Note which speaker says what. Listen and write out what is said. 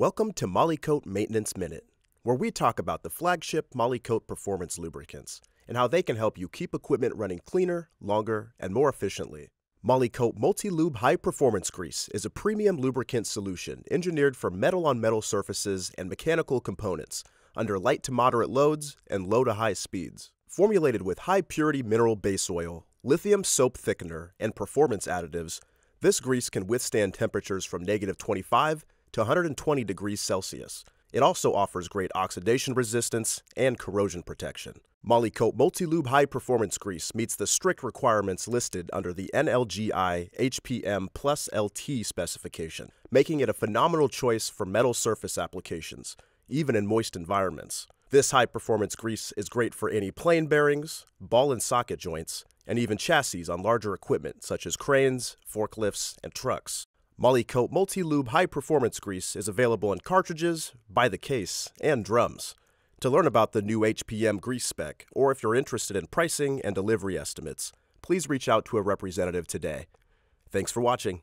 Speaker 1: Welcome to MOLYKOTE Maintenance Minute, where we talk about the flagship MOLYKOTE performance lubricants and how they can help you keep equipment running cleaner, longer, and more efficiently. MOLYKOTE Multilub High Performance Grease is a premium lubricant solution engineered for metal-on-metal surfaces and mechanical components under light to moderate loads and low to high speeds. Formulated with high-purity mineral base oil, lithium soap thickener, and performance additives, this grease can withstand temperatures from -25 to 120 degrees Celsius. It also offers great oxidation resistance and corrosion protection. MOLYKOTE Multilub High Performance Grease meets the strict requirements listed under the NLGI HPM Plus LT specification, making it a phenomenal choice for metal surface applications, even in moist environments. This high-performance grease is great for any plain bearings, ball and socket joints, and even chassis on larger equipment such as cranes, forklifts, and trucks. MOLYKOTE Multilub High Performance Grease is available in cartridges, by the case, and drums. To learn about the new HPM grease spec, or if you're interested in pricing and delivery estimates, please reach out to a representative today. Thanks for watching.